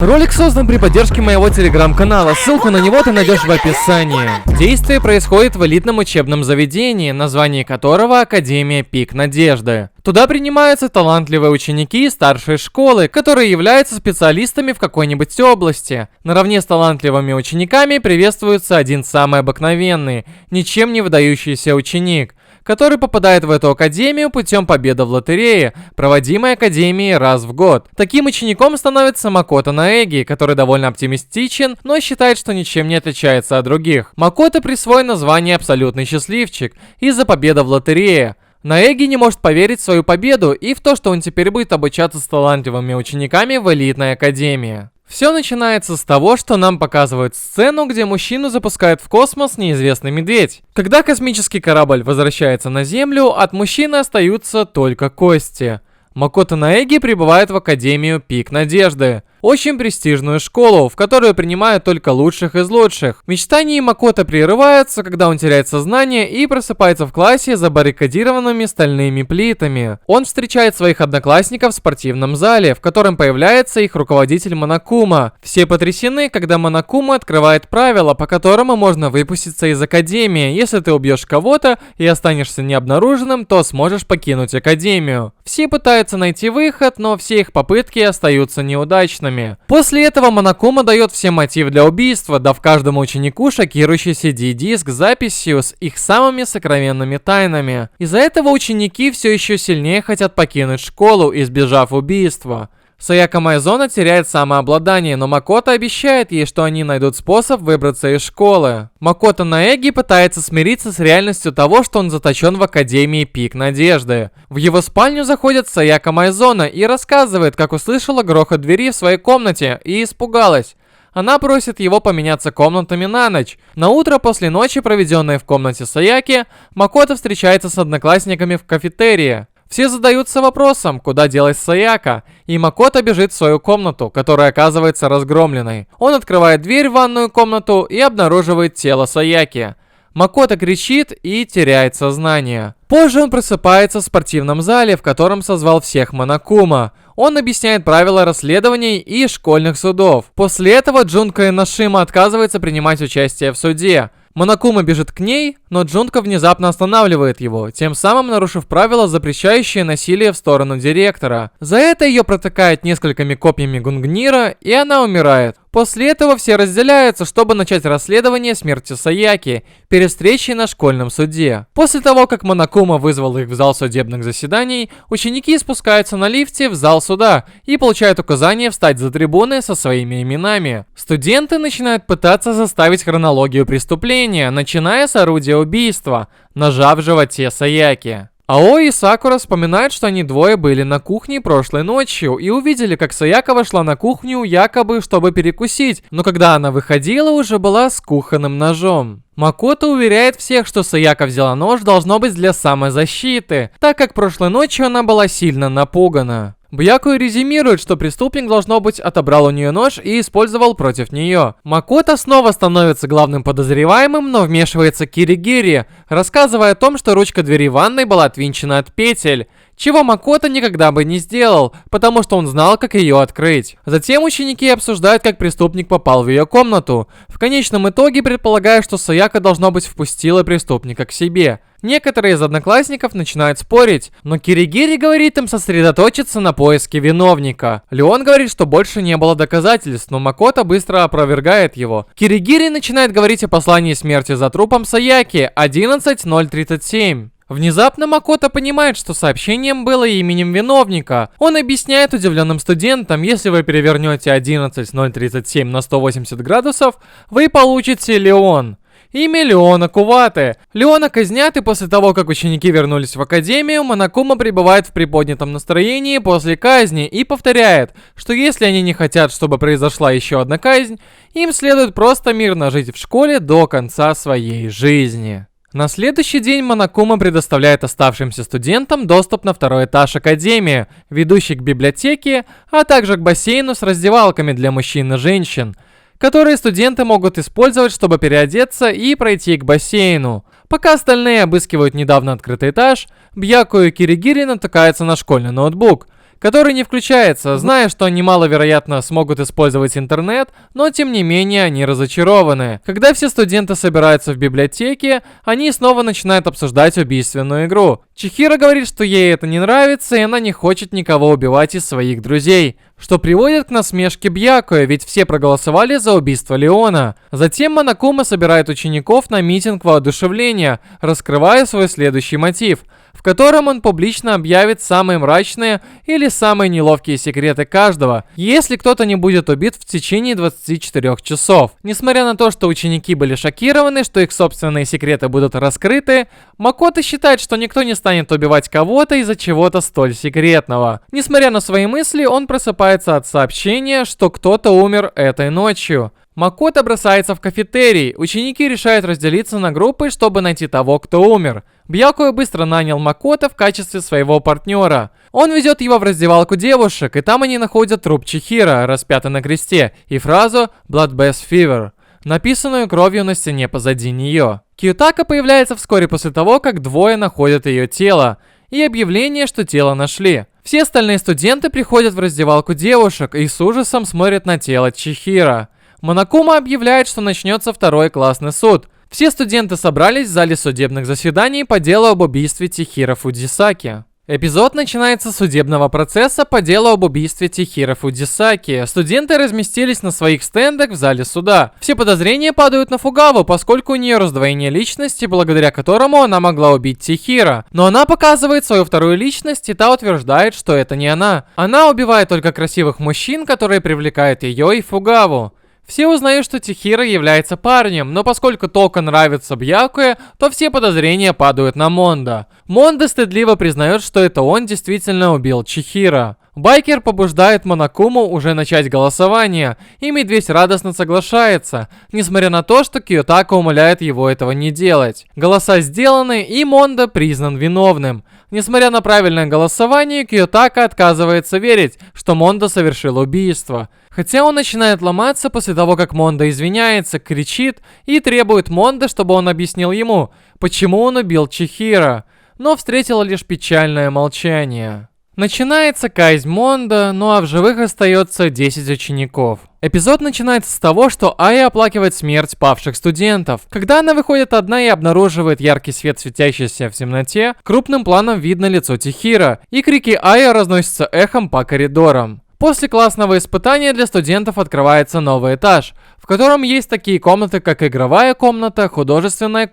Ролик создан при поддержке моего телеграм-канала, ссылку на него ты найдешь в описании. Действие происходит в элитном учебном заведении, название которого Академия Пик Надежды. Туда принимаются талантливые ученики старшей школы, которые являются специалистами в какой-нибудь области. Наравне с талантливыми учениками приветствуется один самый обыкновенный, ничем не выдающийся ученик, который попадает в эту академию путем победы в лотерее, проводимой академией раз в год. Таким учеником становится Макото Наэги, который довольно оптимистичен, но считает, что ничем не отличается от других. Макото присвоено звание «Абсолютный счастливчик» из-за победы в лотерее. Наэги не может поверить в свою победу и в то, что он теперь будет обучаться с талантливыми учениками в элитной академии. Все начинается с того, что нам показывают сцену, где мужчину запускает в космос неизвестный медведь. Когда космический корабль возвращается на Землю, от мужчины остаются только кости. Макото Наэги прибывает в Академию Пик Надежды, очень престижную школу, в которую принимают только лучших из лучших. Мечтания Макото прерываются, когда он теряет сознание и просыпается в классе забаррикадированными стальными плитами. Он встречает своих одноклассников в спортивном зале, в котором появляется их руководитель Монокума. Все потрясены, когда Монокума открывает правила, по которому можно выпуститься из Академии. Если ты убьешь кого-то и останешься необнаруженным, то сможешь покинуть Академию. Все пытаются найти выход, но все их попытки остаются неудачными. После этого Монокума дает всем мотив для убийства, дав каждому ученику шокирующий CD-диск с записью с их самыми сокровенными тайнами. Из-за этого ученики все еще сильнее хотят покинуть школу, избежав убийства. Саяка Майзона теряет самообладание, но Макото обещает ей, что они найдут способ выбраться из школы. Макото Наэги пытается смириться с реальностью того, что он заточен в Академии Пик Надежды. В его спальню заходит Саяка Майзона и рассказывает, как услышала грохот двери в своей комнате и испугалась. Она просит его поменяться комнатами на ночь. На утро после ночи, проведенной в комнате Саяки, Макото встречается с одноклассниками в кафетерии. Все задаются вопросом, куда делась Саяка, и Макото бежит в свою комнату, которая оказывается разгромленной. Он открывает дверь в ванную комнату и обнаруживает тело Саяки. Макото кричит и теряет сознание. Позже он просыпается в спортивном зале, в котором созвал всех Монокума. Он объясняет правила расследований и школьных судов. После этого Джунко Эношима отказывается принимать участие в суде. Монокума бежит к ней, но Джунко внезапно останавливает его, тем самым нарушив правила, запрещающие насилие в сторону директора. За это ее протыкает несколькими копьями Гунгнира, и она умирает. После этого все разделяются, чтобы начать расследование смерти Саяки перед встречей на школьном суде. После того, как Монокума вызвал их в зал судебных заседаний, ученики спускаются на лифте в зал суда и получают указание встать за трибуны со своими именами. Студенты начинают пытаться заставить хронологию преступления, начиная с орудия убийства, ножа в животе Саяки. Аои и Сакура вспоминают, что они двое были на кухне прошлой ночью и увидели, как Саяка вошла на кухню якобы, чтобы перекусить, но когда она выходила, уже была с кухонным ножом. Макото уверяет всех, что Саяка взяла нож должно быть для самозащиты, так как прошлой ночью она была сильно напугана. Бьяку резюмирует, что преступник, должно быть, отобрал у нее нож и использовал против нее. Макото снова становится главным подозреваемым, но вмешивается Киригири, рассказывая о том, что ручка двери ванной была отвинчена от петель, чего Макото никогда бы не сделал, потому что он знал, как ее открыть. Затем ученики обсуждают, как преступник попал в ее комнату, в конечном итоге предполагая, что Саяка, должно быть, впустила преступника к себе. Некоторые из одноклассников начинают спорить, но Киригири говорит им сосредоточиться на поиске виновника. Леон говорит, что больше не было доказательств, но Макото быстро опровергает его. Киригири начинает говорить о послании смерти за трупом Саяки 11.037. Внезапно Макото понимает, что сообщением было именем виновника. Он объясняет удивленным студентам, если вы перевернете 11.037 на 180 градусов, вы получите Леон. Имя Леона Куваты. Леона казнят, и после того, как ученики вернулись в академию, Монокума пребывает в приподнятом настроении после казни и повторяет, что если они не хотят, чтобы произошла еще одна казнь, им следует просто мирно жить в школе до конца своей жизни. На следующий день Монокума предоставляет оставшимся студентам доступ на второй этаж академии, ведущий к библиотеке, а также к бассейну с раздевалками для мужчин и женщин, которые студенты могут использовать, чтобы переодеться и пройти к бассейну. Пока остальные обыскивают недавно открытый этаж, Бьяку и Киригири натыкаются на школьный ноутбук, который не включается, зная, что они маловероятно смогут использовать интернет, но тем не менее они разочарованы. Когда все студенты собираются в библиотеке, они снова начинают обсуждать убийственную игру. Чихиро говорит, что ей это не нравится, и она не хочет никого убивать из своих друзей, что приводит к насмешке Бьякуэ, ведь все проголосовали за убийство Леона. Затем Монокума собирает учеников на митинг воодушевления, раскрывая свой следующий мотив, в котором он публично объявит самые мрачные или самые неловкие секреты каждого, если кто-то не будет убит в течение 24 часов. Несмотря на то, что ученики были шокированы, что их собственные секреты будут раскрыты, Макото считает, что никто не станет убивать кого-то из-за чего-то столь секретного. Несмотря на свои мысли, он просыпается от сообщения, что кто-то умер этой ночью. Макото бросается в кафетерий. Ученики решают разделиться на группы, чтобы найти того, кто умер. Бьякуэ быстро нанял Макото в качестве своего партнера. Он везет его в раздевалку девушек, и там они находят труп Чихиро, распятый на кресте, и фразу «Bloodbath Fever», написанную кровью на стене позади нее. Кьютака появляется вскоре после того, как двое находят ее тело, и объявление, что тело нашли. Все остальные студенты приходят в раздевалку девушек и с ужасом смотрят на тело Чихиро. Монокума объявляет, что начнется второй классный суд. Все студенты собрались в зале судебных заседаний по делу об убийстве Тихиро Фудзисаки. Эпизод начинается с судебного процесса по делу об убийстве Тихиро Фудзисаки. Студенты разместились на своих стендах в зале суда. Все подозрения падают на Фугаву, поскольку у нее раздвоение личности, благодаря которому она могла убить Тихиро. Но она показывает свою вторую личность, и та утверждает, что это не она. Она убивает только красивых мужчин, которые привлекают ее и Фугаву. Все узнают, что Чихиро является парнем, но поскольку Токо нравится Бьякуэ, то все подозрения падают на Мондо. Мондо стыдливо признает, что это он действительно убил Чихиро. Байкер побуждает Монокуму уже начать голосование, и Медведь радостно соглашается, несмотря на то, что Кьютака умоляет его этого не делать. Голоса сделаны, и Мондо признан виновным. Несмотря на правильное голосование, Кьютака отказывается верить, что Мондо совершил убийство. Хотя он начинает ломаться после того, как Мондо извиняется, кричит и требует Мондо, чтобы он объяснил ему, почему он убил Чихиро, но встретил лишь печальное молчание. Начинается казнь Мондо, ну а в живых остается 10 учеников. Эпизод начинается с того, что Ая оплакивает смерть павших студентов. Когда она выходит одна и обнаруживает яркий свет, светящийся в темноте, крупным планом видно лицо Чихиро, и крики Ая разносятся эхом по коридорам. После классного испытания для студентов открывается новый этаж, в котором есть такие комнаты, как игровая комната, художественная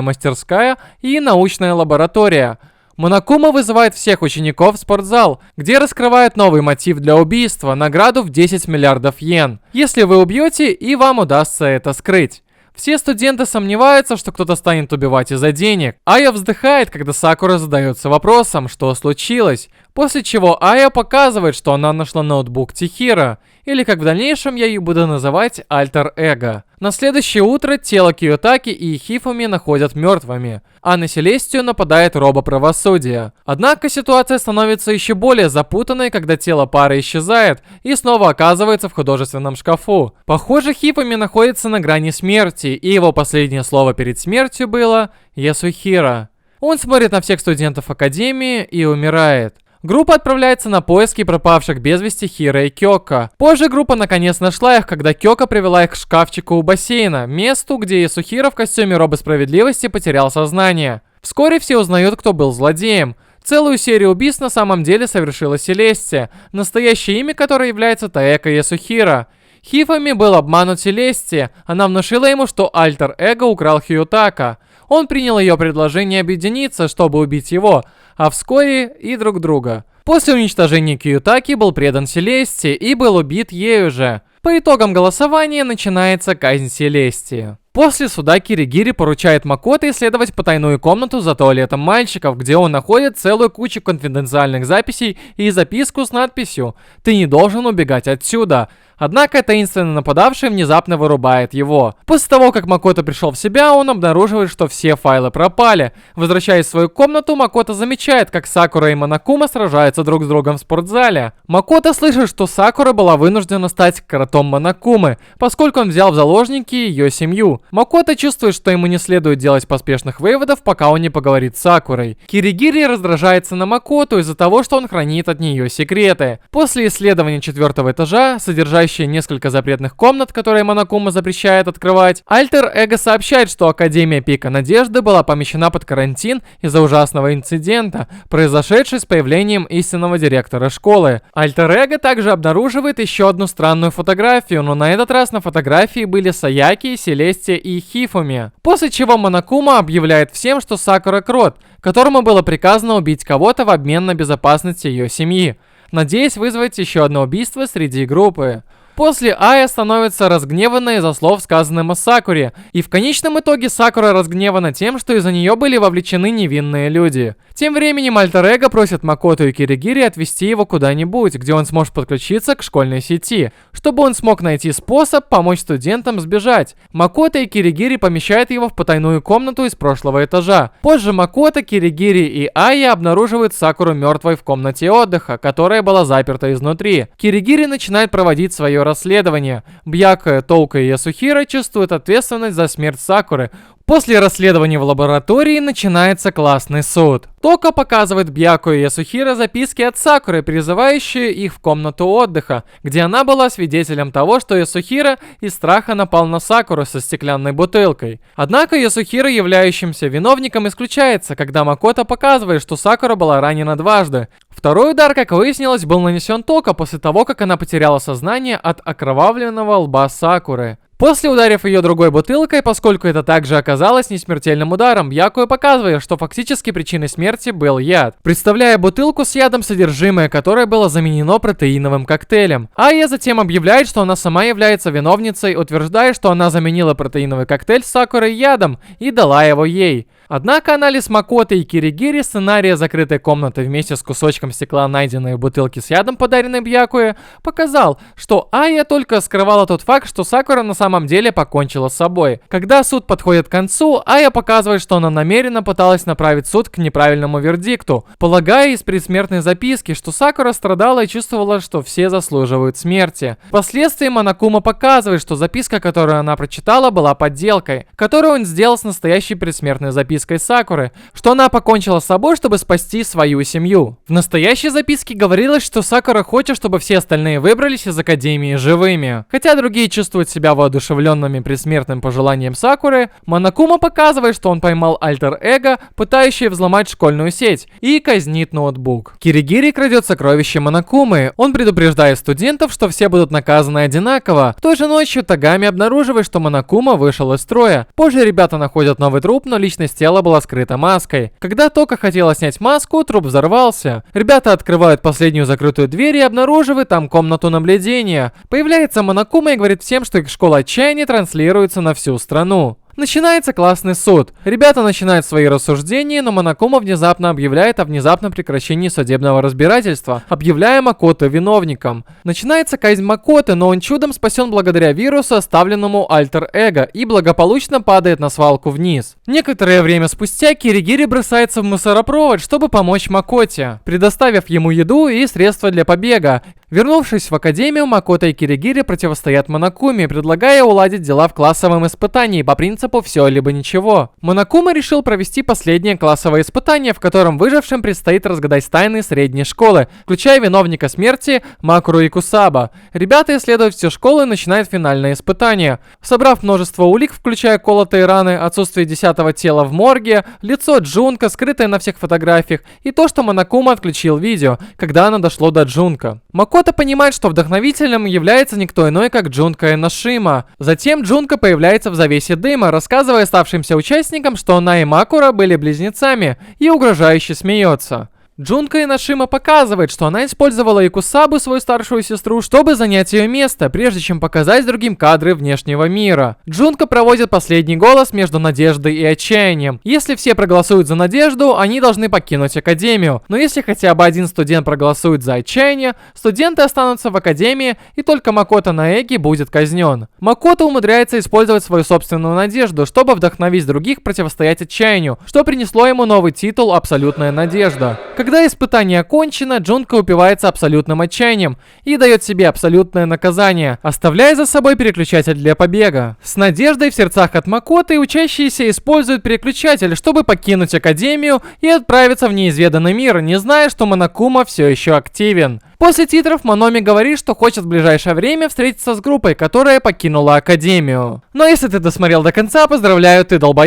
мастерская и научная лаборатория. Монокума вызывает всех учеников в спортзал, где раскрывает новый мотив для убийства, награду в 10 миллиардов йен, если вы убьете и вам удастся это скрыть. Все студенты сомневаются, что кто-то станет убивать из-за денег. Ая вздыхает, когда Сакура задается вопросом, что случилось, после чего Ая показывает, что она нашла ноутбук Чихиро, или как в дальнейшем я ее буду называть альтер-эго. На следующее утро тело Кьютаки и Хифуми находят мертвыми, а на Селестию нападает робоправосудие. Однако ситуация становится еще более запутанной, когда тело пары исчезает и снова оказывается в художественном шкафу. Похоже, Хифуми находится на грани смерти, и его последнее слово перед смертью было «Ясухиро». Он смотрит на всех студентов Академии и умирает. Группа отправляется на поиски пропавших без вести Хиро и Кёка. Позже группа наконец нашла их, когда Кёка привела их к шкафчику у бассейна, месту, где Ясухиро в костюме Робы Справедливости потерял сознание. Вскоре все узнают, кто был злодеем. Целую серию убийств на самом деле совершила Селестия, настоящее имя которой является Таэко Ясухиро. Хифуми был обманут Селестия, она внушила ему, что альтер-эго украл Хьютака. Он принял ее предложение объединиться, чтобы убить его, а вскоре и друг друга. После уничтожения Кьютаки был предан Селестии и был убит ею же. По итогам голосования начинается казнь Селестии. После суда Киригири поручает Макото исследовать потайную комнату за туалетом мальчиков, где он находит целую кучу конфиденциальных записей и записку с надписью «Ты не должен убегать отсюда». Однако таинственный нападавший внезапно вырубает его. После того, как Макото пришел в себя, он обнаруживает, что все файлы пропали. Возвращаясь в свою комнату, Макото замечает, как Сакура и Монокума сражаются друг с другом в спортзале. Макото слышит, что Сакура была вынуждена стать кротом Монокумы, поскольку он взял в заложники ее семью. Макото чувствует, что ему не следует делать поспешных выводов, пока он не поговорит с Сакурой. Киригири раздражается на Макото из-за того, что он хранит от нее секреты. После исследования 4-го этажа, содержащее несколько запретных комнат, которые Монокума запрещает открывать, Альтер-Эго сообщает, что Академия Пика Надежды была помещена под карантин из-за ужасного инцидента, произошедший с появлением истинного директора школы. Альтер-Эго также обнаруживает еще одну странную фотографию, но на этот раз на фотографии были Саяки, Селестия и Хифуми. После чего Монокума объявляет всем, что Сакура крот, которому было приказано убить кого-то в обмен на безопасность ее семьи, надеясь вызвать еще одно убийство среди группы. После Ая становится разгневанной из-за слов, сказанных о Сакуре, и в конечном итоге Сакура разгневана тем, что из-за нее были вовлечены невинные люди. Тем временем Альтер-Эго просит Макото и Киригири отвезти его куда-нибудь, где он сможет подключиться к школьной сети, чтобы он смог найти способ помочь студентам сбежать. Макото и Киригири помещают его в потайную комнату из прошлого этажа. Позже Макото, Киригири и Ая обнаруживают Сакуру мертвой в комнате отдыха, которая была заперта изнутри. Киригири начинает проводить свое расследование. Бьяка, Тоука и Ясухира чувствуют ответственность за смерть Сакуры. После расследования в лаборатории начинается классный суд. Тока показывает Бьяку и Ясухира записки от Сакуры, призывающие их в комнату отдыха, где она была свидетелем того, что Ясухира из страха напал на Сакуру со стеклянной бутылкой. Однако Ясухира, являющимся виновником, исключается, когда Макото показывает, что Сакура была ранена дважды. Второй удар, как выяснилось, был нанесен Тока после того, как она потеряла сознание от окровавленного лба Сакуры. После ударив ее другой бутылкой, поскольку это также оказалось несмертельным ударом, Бьякуя показывает, что фактически причиной смерти был яд, представляя бутылку с ядом, содержимое которой было заменено протеиновым коктейлем. Ая затем объявляет, что она сама является виновницей, утверждая, что она заменила протеиновый коктейль с Сакурой ядом и дала его ей. Однако анализ Макото и Киригири сценария закрытой комнаты вместе с кусочком стекла, найденной в бутылке с ядом, подаренной Бьякуе, показал, что Ая только скрывала тот факт, что Сакура на самом деле покончила с собой. Когда суд подходит к концу, Ая показывает, что она намеренно пыталась направить суд к неправильному вердикту, полагая из предсмертной записки, что Сакура страдала и чувствовала, что все заслуживают смерти. Впоследствии Монокума показывает, что записка, которую она прочитала, была подделкой, которую он сделал с настоящей предсмертной запиской Сакуры, что она покончила с собой, чтобы спасти свою семью. В настоящей записке говорилось, что Сакура хочет, чтобы все остальные выбрались из Академии живыми. Хотя другие чувствуют себя воодушевленными предсмертным пожеланием Сакуры, Монокума показывает, что он поймал Альтер-Эго, пытающий взломать школьную сеть, и казнит ноутбук. Киригири крадет сокровища Монокумы. Он предупреждает студентов, что все будут наказаны одинаково. Той же ночью Тагами обнаруживает, что Монокума вышел из строя. Позже ребята находят новый труп, но личность тела была скрыта маской. Когда Тока хотела снять маску, труп взорвался. Ребята открывают последнюю закрытую дверь и обнаруживают там комнату наблюдения. Появляется Монокума и говорит всем, что их школа отчаяния транслируется на всю страну. Начинается классный суд. Ребята начинают свои рассуждения, но Монокума внезапно объявляет о внезапном прекращении судебного разбирательства, объявляя Макото виновником. Начинается казнь Макото, но он чудом спасен благодаря вирусу, оставленному Альтер-Эго, и благополучно падает на свалку вниз. Некоторое время спустя Киригири бросается в мусоропровод, чтобы помочь Макоте, предоставив ему еду и средства для побега. Вернувшись в академию, Макото и Киригири противостоят Монокуме, предлагая уладить дела в классовом испытании по принципу «все либо ничего». Монокума решил провести последнее классовое испытание, в котором выжившим предстоит разгадать тайны средней школы, включая виновника смерти Макуру и Кусаба. Ребята исследуют всю школу и начинают финальное испытание. Собрав множество улик, включая колотые раны, отсутствие 10-го тела в морге, лицо Джунко, скрытое на всех фотографиях, и то, что Монокума отключил видео, когда оно дошло до Джунко. Макото понимает, что вдохновителем является никто иной, как Джунко Эношима. Затем Джунко появляется в завесе дыма, рассказывая оставшимся участникам, что она и Макура были близнецами, и угрожающе смеется. Джунка Иношима показывает, что она использовала Икусабу, свою старшую сестру, чтобы занять ее место, прежде чем показать другим кадры внешнего мира. Джунка проводит последний голос между надеждой и отчаянием. Если все проголосуют за надежду, они должны покинуть академию. Но если хотя бы один студент проголосует за отчаяние, студенты останутся в академии, и только Макото Наэки будет казнен. Макото умудряется использовать свою собственную надежду, чтобы вдохновить других противостоять отчаянию, что принесло ему новый титул «Абсолютная надежда». Когда испытание окончено, Джунка упивается абсолютным отчаянием и дает себе абсолютное наказание, оставляя за собой переключатель для побега. С надеждой в сердцах от Макото учащиеся используют переключатель, чтобы покинуть академию и отправиться в неизведанный мир, не зная, что Монокума все еще активен. После титров Мономи говорит, что хочет в ближайшее время встретиться с группой, которая покинула академию. Но если ты досмотрел до конца, поздравляю, ты долбоеб.